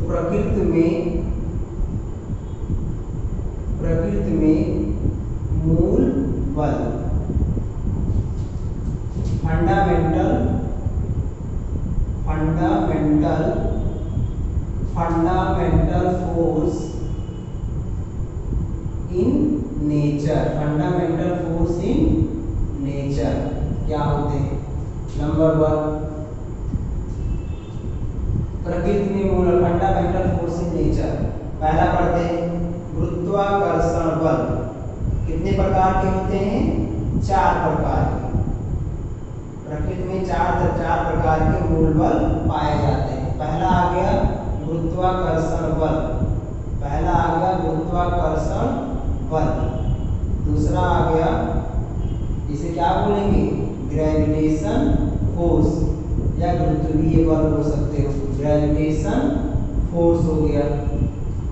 प्रकृति में मूल बल, fundamental force in nature, fundamental force in nature क्या होते हैं? नंबर 1, प्रकृति में मूल फंडामेंटल फोर्स इन नेचर। पहला पढ़ते हैं गुरुत्वाकर्षण बल। कितने प्रकार के होते हैं? 4 प्रकार के। प्रकृति में चार प्रकार के मूल बल पाए जाते हैं। पहला आ गया गुरुत्वाकर्षण बल, दूसरा आ गया, इसे क्या बोलेंगे? ग्रेविटेशन फोर्स या गुरुत्वीय बल हो सकते हो, ग्रेविटेशन फोर्स हो गया।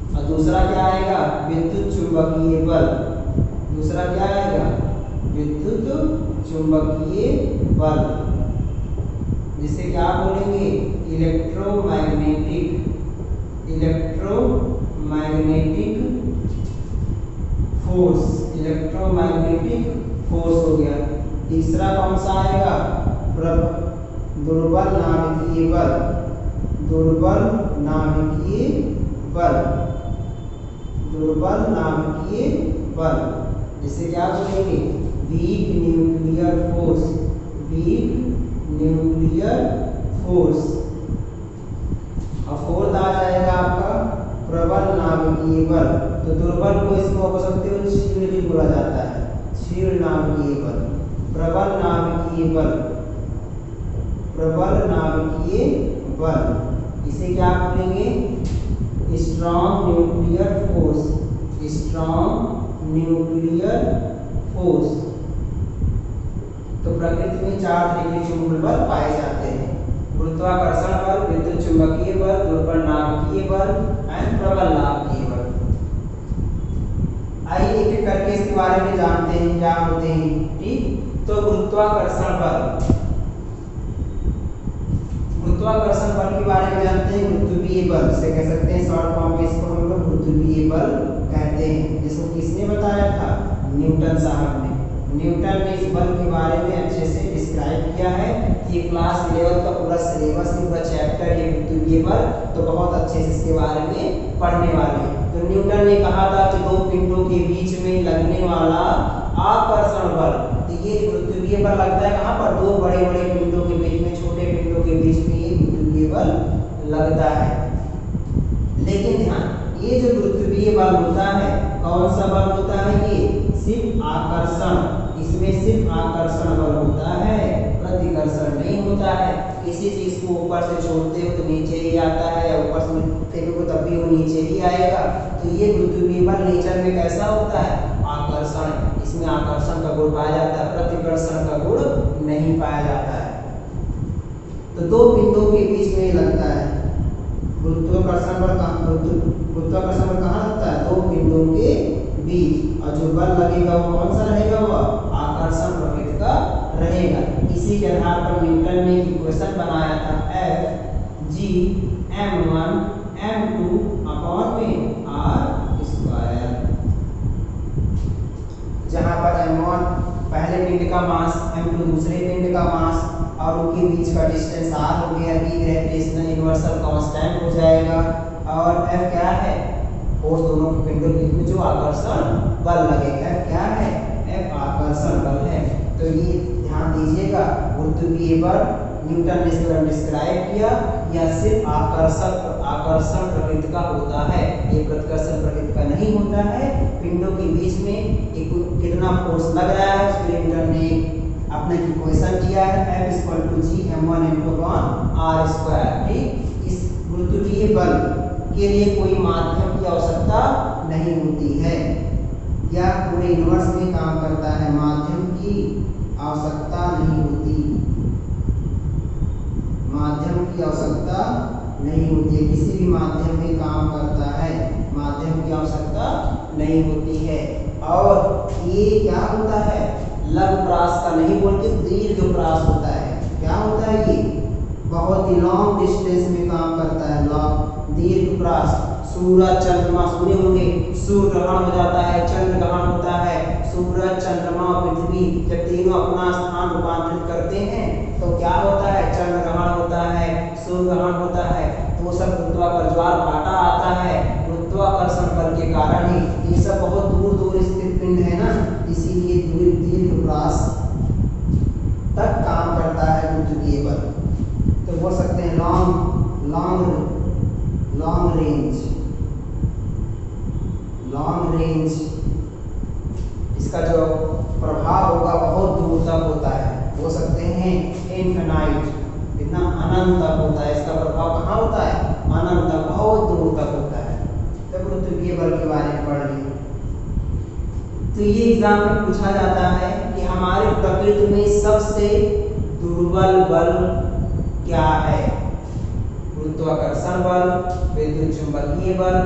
और दूसरा क्या आएगा? विद्युत चुंबकीय बल। दूसरा क्या आएगा? विद्युत चुंबकीय बल, जिसे क्या बोलेंगे? इलेक्ट्रोमैग्नेटिक फोर्स हो गया। तीसरा कौन सा आएगा? दुर्बल नाभिकीय बल, जिसे क्या बोलेंगे? Weak nuclear force. और फोर्थ आ जाएगा आपका प्रबल नाभिकीय बल। तो दुर्बल को इसको बोल सकते हो क्षीण भी बोला जाता है, क्षीण नाभिकीय बल। प्रबल नाभिकीय बल, इसे क्या बोलेंगे? Strong nuclear force. तो प्रकृति में 4 तरीके के मूल बल पाए जाते हैं: गुरुत्वाकर्षण बल, विद्युत चुंबकीय बल, दुर्बल नाभिकीय बल एंड प्रबल नाभिकीय बल। आइए एक एक करके इसके बारे में जानते हैं क्या होते हैं। ठीक, तो गुरुत्वाकर्षण बल के बारे में जानते हैं। गुरुत्वीय बल से कह सकते हैं, शॉर्ट फॉर्म में इसको हम लोग गुरुत्वीय बल कहते हैं, जिसको किसने बताया था? न्यूटन साहब ने। न्यूटन ने इस बल के बारे में अच्छे से डिस्क्राइब किया है। ये क्लास 11 का पूरा सिलेबस, पूरा चैप्टर ये गुरुत्वीय बल, तो बहुत अच्छे से इसके बारे में पढ़ने वाले हैं। तो न्यूटन ने कहा था कि 2 पिंडों के बीच में लगने वाला आकर्षण बल, तो ये गुरुत्वीय बल लगता है कहाँ पर? 2 बड़े बड़े पिंडों के बीच में, छोटे पिंडों के बीच में ये गुरुत्वीय बल लगता है। लेकिन ध्यान, ये जो गुरुत्वीय बल होता है, कौन सा बल होता है? ये सिर्फ आकर्षण, इसमें सिर्फ आकर्षण बल होता है, प्रतिकर्षण नहीं होता है। किसी चीज को ऊपर से छोड़ते हो तो नीचे ही आता है, या ऊपर से फेंको तब भी वो नीचे ही आएगा। तो ये गुरुत्वीय बल नेचर में कैसा होता है? आकर्षण, इसमें आकर्षण का गुण पाया जाता है, प्रतिकर्षण का गुण नहीं पाया जाता है। तो 2 बिंदुओं के बीच में लगता है गुरुत्वाकर्षण बल कहाँ लगता है? 2 बिंदुओं के बीच। और जो बल लगेगा वो कौन सा रहेगा? वो आकर्षण प्रकृति का रहेगा। इसी के आधार पर न्यूटन ने इक्वेशन बनाया था F(g)m1m2/r², जहां पर m1 पहले पिंड का मास, m2 दूसरे पिंड का मास, और उनके बीच का डिस्टेंस r हो गया, v ग्रेविटेशनल यूनिवर्सल कांस्टेंट हो जाएगा, और f क्या है? फोर्स, दोनों के पिंडों के बीच में जो आकर्षण बल लगेगा। f क्या है? f आकर्षण बल है। तो ये ध्यान दीजिएगा, गुरुत्वीय बल न्यूटन ने इसको डिस्क्राइब किया, या सिर्फ आकर्षण प्रकृति का होता है, ये प्रतिकर्षण प्रकृति का नहीं होता है। पिंडों के बीच में एक कितना फोर्स लग रहा है उसके लिए न्यूटन ने अपना इक्वेशन किया है F=g(m1m2/r²). ठीक, इस गुरुत्वीय बल के लिए कोई माध्यम की आवश्यकता नहीं होती है, या पूरे यूनिवर्स में काम करता है, माध्यम की आवश्यकता नहीं होती, किसी भी माध्यम में काम करता है, माध्यम की आवश्यकता नहीं होती है। और ये क्या होता है? लघु प्रास का नहीं बोलते, दीर्घ प्रास होता है। क्या होता है? ये बहुत ही लॉन्ग डिस्टेंस में काम करता है, दीर्घ सूरज चंद्रमा सुने होंगे, सूर्य ग्रहण हो जाता है, चंद्र ग्रहण होता है, सूरज चंद्रमा पृथ्वी जब तीनों अपना स्थान रूपांतरित करते हैं तो क्या होता है, चंद्र ग्रहण होता है, सूर्य ग्रहण होता है, तो वो सब गुरुत्वाकर्षण ज्वार भाटा आता है, गुरुत्वाकर्षण बल के कारण ही ये सब बहुत दूर दूर स्थित पिंड है ना, इसीलिए दीर्घवृत्त तक काम करता है गुरुत्वीय बल। तो बोल सकते हैं लॉन्ग रेंज इसका जो प्रभाव होगा बहुत दूर तक होता है, बोल सकते हैं इनफिनाइट, इतना अनंत तक होता है, इसका प्रभाव कहाँ होता है, अनंत तक, बहुत दूर तक होता है। तो गुरुत्वीय बल के बारे में पढ़ लिए। तो ये एग्जाम में पूछा जाता है कि हमारे प्रकृति में सबसे दुर्बल बल क्या है, गुरुत्वाकर्षण बल, विद्युत चुंबकीय बल,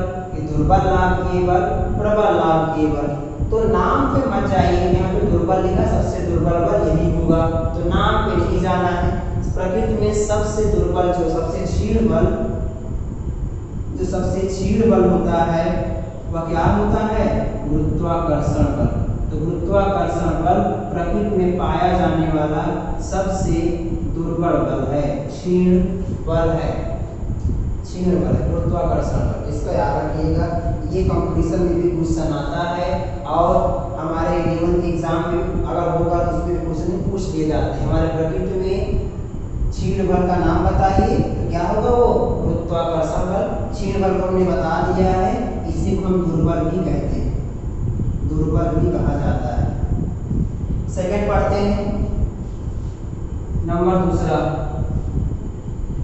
दुर्बल नाभिकीय बल, प्रबल नाभिकीय बल। तो नाम पे मत जाइए, यहाँ पे दुर्बल लिखा, सबसे दुर्बल बल यही होगा, तो नाम पे नहीं जाना है। प्रकृति में सबसे दुर्बल जो सबसे क्षीण बल होता है वह क्या होता है, गुरुत्वाकर्षण बल। तो गुरुत्वाकर्षण बल प्रकृति में पाया जाने वाला सबसे दुर्बल बल है, क्षीण बल है, गुरुत्वाकर्षण बल। इसको याद रखिएगा, ये कंपटीशन में भी क्वेश्चन आता है और हमारे लेवल के एग्जाम में अगर होगा तो उसमें क्वेश्चन पूछ लिए जाते हैं। हमारे प्रकृति में क्षीण बल का नाम बताइए, तो क्या होगा वो, गुरुत्वाकर्षण बल। क्षीण बल को हमने बता दिया है, इसी को हम दुर्बल भी कहते हैं, दुर्बल भी कहा जाता है। सेकंड पढ़ते हैं, नंबर दूसरा,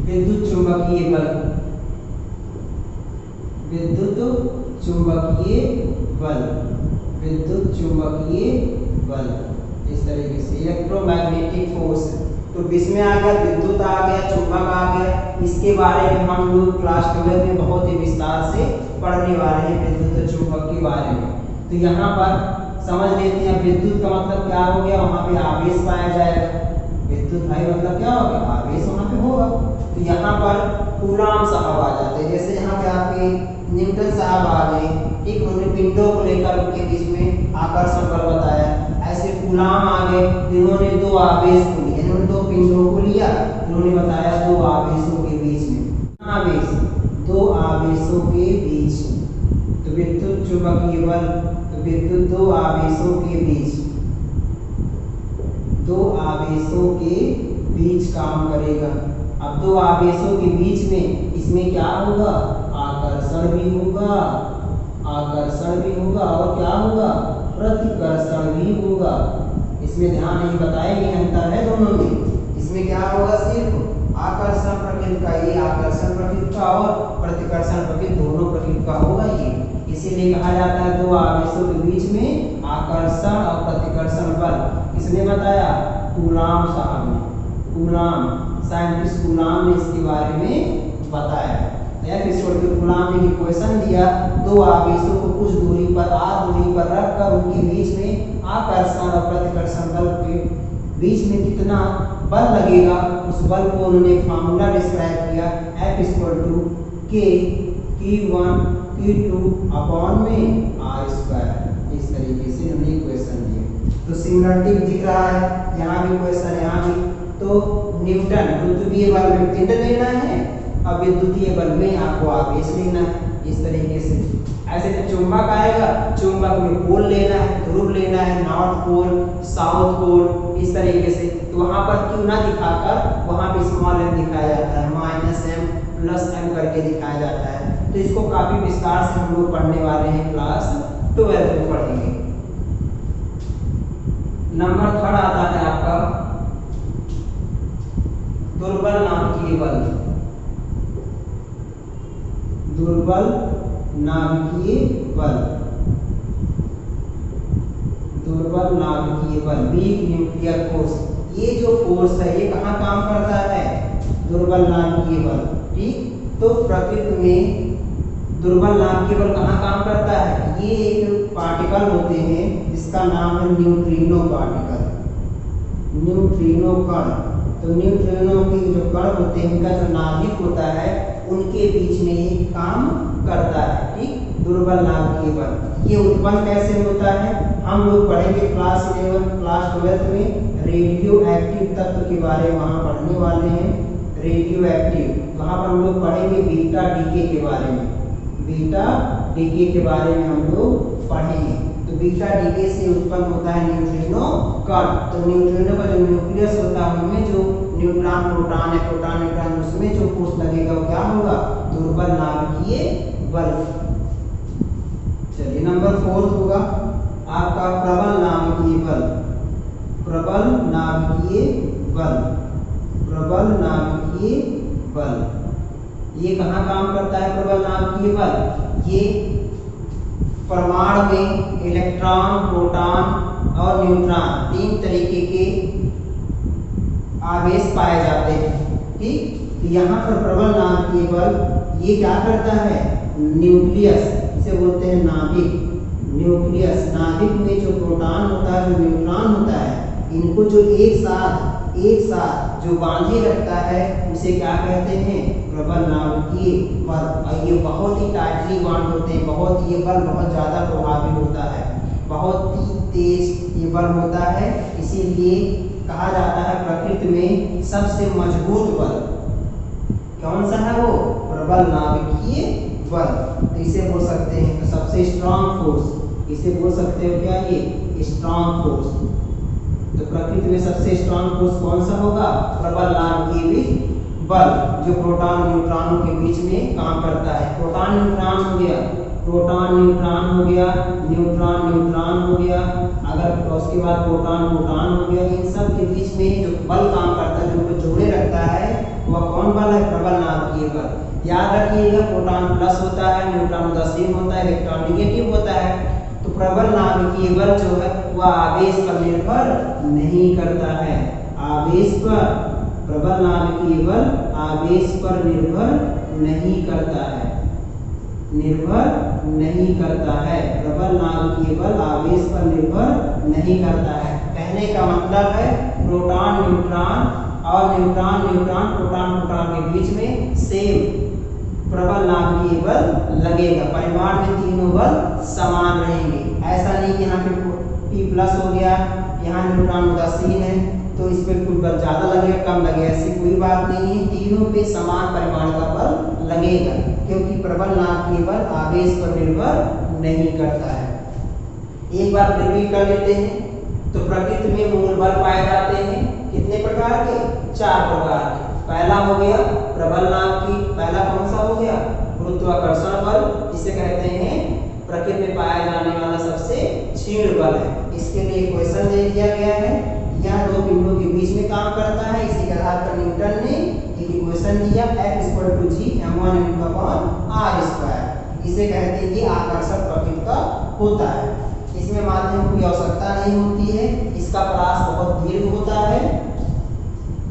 विद्युत चुंबकीय बल। विद्युत चुंबकीय बल, विद्युत चुंबकीय बल इस तरीके से इलेक्ट्रोमैग्नेटिक फोर्स। तो इसमें आ गया विद्युत, आ गया चुंबक, आ गया। इसके बारे में हम लोग क्लास 12 में बहुत ही विस्तार से पढ़ने वाले हैं, विद्युत चुंबक के बारे में। तो यहाँ पर समझ लेते हैं विद्युत का मतलब क्या हो गया, वहाँ पे आवेश पाया जाएगा। विद्युत भाई मतलब क्या हो गया, आवेश वहाँ पे होगा। तो यहाँ पर कूलाम साहब आ जाते हैं, जैसे यहाँ पे आपके न्यूटन साहब आ गए, ठीक, उन्होंने पिंडों को लेकर उनके बीच में आकर्षण बल बताया। ऐसे कूलाम आ गए, जिन्होंने दो आवेश को लिया, इन्होंने दो पिंडों को लिया, उन्होंने बताया दो आवेशों के बीच में आवेश, दो आवेशों के बीच। तो विद्युत चुंबकीय बल, तो विद्युत दो आवेशों के बीच, दो आवेशों के बीच काम करेगा। अब दो आवेशों के बीच में इसमें क्या होगा, आकर्षण भी होगा, आकर्षण भी होगा और क्या होगा, प्रतिकर्षण भी होगा। इसमें ध्यान नहीं बताएंगे, अंतर है दोनों में। इसमें क्या होगा, सिर्फ आकर्षण प्रकृति का, ये आकर्षण प्रकृति का और प्रतिकर्षण प्रकृति दोनों प्रकृति का होगा ये। इसीलिए कहा जाता है दो आवेशों के बीच में आकर्षण और प्रतिकर्षण बल। किसने बताया, कूलाम साहब ने, कूलाम, साइंटिस्ट कूलाम ने इसके बारे में बताया। कूलाम ने क्वेश्चन दिया, दो आवेशों को कुछ दूरी पर, आर दूरी पर रखकर उनके बीच में आकर्षण और प्रतिकर्षण बल के बीच में कितना बल लगेगा, उस बल को उन्होंने फार्मूला डिस्क्राइब किया, F = K Q1 Q2 upon में R²। इस तरीके से उन्होंने क्वेश्चन दिए। तो सिमिलरिटी दिख रहा है, यहाँ भी क्वेश्चन, यहाँ भी। तो न्यूटन, गुरुत्वीय बल में पिंड लेना है, अब विद्युतीय बल में आपको आवेश लेना है, इस तरीके से। ऐसे जब चुंबक आएगा, चुंबक में पोल लेना है, ध्रुव लेना है, नॉर्थ पोल, साउथ पोल, इस तरीके से। तो वहाँ पर क्यों ना दिखाकर वहाँ पे स्मॉल m दिखाया जाता है, -m +m करके दिखाया जाता है। तो इसको काफी विस्तार से हम लोग पढ़ने वाले हैं, क्लास 12 में पढ़ेंगे। नंबर 3 आता है आपका दुर्बल नाभिकीय बल। दुर्बल नाभिकीय बल, दुर्बल नाभिकीय बल, वीक न्यूक्लियर फोर्स। ये जो फोर्स है ये कहाँ काम करता है, दुर्बल नाभिकीय बल, ठीक। तो प्रकृति में दुर्बल नाभिकीय बल कहाँ काम करता है, ये एक पार्टिकल होते हैं जिसका नाम है न्यूट्रिनो पार्टिकल, न्यूट्रिनो कण। तो न्यूट्रिनो के जो कण होते हैं, इनका जो नाभिक होता है उनके बीच में ये काम करता है। ठीक, दुर्बल नाभिकीय बल ये उत्पन्न कैसे होता है, हम लोग पढ़ेंगे क्लास 11 क्लास 12 में रेडियो एक्टिव तत्व के बारे में वहाँ पढ़ने वाले हैं। रेडियो एक्टिव वहाँ पर हम लोग पढ़ेंगे बीटा डीके के बारे में, बीटा डीके के बारे में हम लोग पढ़ेंगे। तो बीटा डीके से उत्पन्न होता है न्यूट्रिनो कण। तो न्यूट्रिनो का जो न्यूक्लियस होता है उनमें जो न्यूट्रॉन प्रोटॉन है, प्रोटॉन न्यूट्रॉन, उसमें जो फोर्स लगेगा वो क्या होगा, दुर्बल नाभिकीय बल। चलिए नंबर 4 होगा आपका प्रबल नाभिकीय बल। प्रबल नाभिकीय बल, प्रबल नाभिकीय बल ये कहाँ काम करता है प्रबल नाभिकीय बल, ये परमाणु में इलेक्ट्रॉन, प्रोटॉन और न्यूट्रॉन 3 तरीके के आवेश पाए जाते हैं। ठीक, तो यहाँ पर प्रबल नाभिकीय बल ये क्या करता है, न्यूक्लियस, इसे बोलते हैं नाभिक, न्यूक्लियस, नाभिक में जो प्रोटॉन होता है, जो न्यूट्रॉन होता है, इनको जो एक साथ जो बांधे रखता है उसे क्या कहते हैं, प्रबल नाभिकीय बल। और ये बहुत ही टाइटली बांध होते हैं, ये बल बहुत ज़्यादा प्रभावी होता है, बहुत ही तेज ये बल होता है। इसीलिए कहा जाता है प्रकृति में सबसे मजबूत बल कौन सा है, वो प्रबल नाभिकीय बल। तो इसे बोल सकते हैं तो सबसे स्ट्रॉन्ग फोर्स, इसे बोल सकते हो क्या, ये स्ट्रॉन्ग फोर्स। तो प्रकृति में सबसे स्ट्रॉन्ग फोर्स कौन सा होगा, प्रबल नाभिकीय बल, जो प्रोटॉन न्यूट्रॉनों के बीच में काम करता है। प्रोटॉन न्यूट्रॉन हो गया, प्रोटॉन न्यूट्रॉन हो गया, न्यूट्रॉन न्यूट्रॉन हो गया, अगर उसके बाद प्रोटॉन प्रोटॉन हो गया, इन सब के बीच में जो बल काम करता है, जो उनको जोड़े रखता है, वह कौन बल है, प्रबल नाभिकीय बल। याद रखिएगा प्रोटॉन प्लस होता है, न्यूट्रॉन उदासीन होता है, इलेक्ट्रॉन निगेटिव होता है। तो प्रबल नाभिकीय बल जो है वह आवेश पर निर्भर नहीं करता है, आवेश पर, प्रबल नाभिकीय बल आवेश पर निर्भर नहीं करता है, निर्भर नहीं करता है। प्रबल नाभिकीय बल आवेश पर निर्भर नहीं करता है। कहने का मतलब है प्रोटॉन न्यूट्रॉन और न्यूट्रॉन न्यूट्रॉन प्रोटॉन प्रोटॉन के बीच में सेम प्रबल नाभिकीय बल लगेगा, परिमाण में तीनों बल समान रहेंगे। ऐसा नहीं कि यहाँ पे P प्लस हो गया, यहाँ न्यूट्रॉन उदासीन है तो इस पे कुछ बल ज़्यादा लगेगा कम लगेगा, ऐसी कोई बात नहीं है, तीनों पे समान परिमाण का बल लगेगा, क्योंकि प्रबल नाभिकीय बल आवेश पर निर्भर नहीं करता है। एक बार रिवील कर लेते हैं। तो प्रकृति में मूल बल पाए जाते हैं कितने प्रकार के, 4 प्रकार के। पहला हो गया प्रबल नाभिकीय, पहला कौन सा हो गया, गुरुत्वाकर्षण बल, जिसे कहते हैं प्रकृति में पाया जाने वाला सबसे क्षीण बल है। इसके लिए क्वेश्चन दे दिया गया है, यह 2 पिंडों के बीच में काम करता है। इसी के आधार पर न्यूटन ने एक इक्वेशन दिया F=g/r²। इसे कहते हैं कि आकर्षण प्रकृति का होता है, इसमें माध्यम की आवश्यकता नहीं होती है, इसका परास बहुत दीर्घ होता है,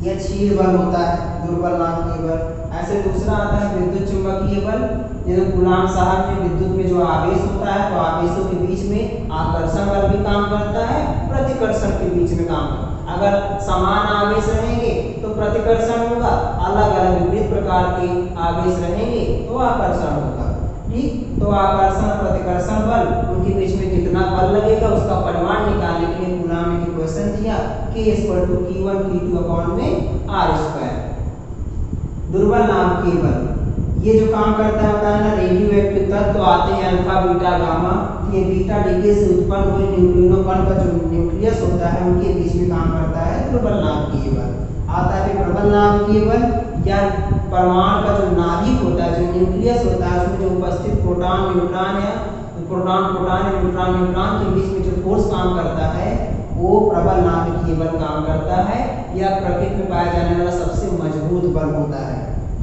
यह क्षीण बल होता है, दुर्बल नाभिकीय बल। ऐसे दूसरा आता है विद्युत चुंबकीय बल, जैसे कूलाम साहब में विद्युत में जो आवेश होता है तो आवेशों के बीच में आकर्षण बल भी काम करता है, प्रतिकर्षण के बीच में काम करता है। अगर समान आवेश रहेंगे तो प्रतिकर्षण होगा, अलग अलग विपरीत प्रकार के आवेश रहेंगे तो आकर्षण होगा। ठीक, तो आकर्षण प्रतिकर्षण बल उनके बीच में कितना बल लगेगा उसका परिमाण निकालने के लिए कूलाम ने क्वेश्चन दिया K=Q1Q2/r²। दुर्बल नाभिकीय बल ये जो काम करता है ना, रेडियो एक्टिव तत्व आते हैं अल्फा बीटा गामा, ये बीटा डीके से उत्पन्न हुए न्यूट्रिनो कण का जो न्यूक्लियस होता है उनके बीच में काम करता है दुर्बल नाभिकीय बल। आता है प्रबल नाभिकीय बल, या परमाणु का जो नाभिक होता है, जो न्यूक्लियस होता है, उसमें जो उपस्थित प्रोटॉन न्यूट्रॉन या प्रोटॉन प्रोटॉन न्यूट्रॉन न्यूट्रॉन के बीच में जो फोर्स काम करता है वो प्रबल नाभिकीय बल काम करता है। यह प्रकृति में पाया जाने वाला सबसे मजबूत बल होता है।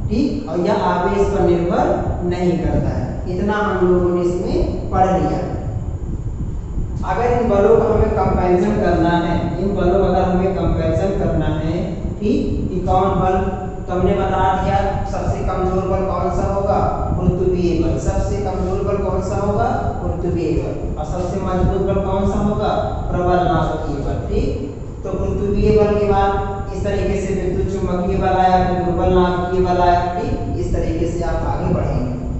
ठीक, और यह आवेश पर निर्भर नहीं करता है। इतना हम लोगों ने इसमें पढ़ लिया। अगर इन बलों का हमें कंपैरिजन करना है, इन बलों का अगर हमें कंपैरिजन करना है, ठीक, कि कौन बल, तो हमने बता दिया सबसे कमजोर बल कौन सा होगा, गुरुत्वीय बल। सबसे कमजोर बल कौन सा होगा, गुरुत्वीय बल। और सबसे मजबूत बल कौन सा होगा, प्रबल नाभिकीय बल। ठीक, तो गुरुत्वीय बल के बाद इस तरीके से विद्युत चुंबकीय बल आया, फिर दुर्बल नाभिकीय बल आया। ठीक, इस तरीके तरीके से आप आगे बढ़ेंगे।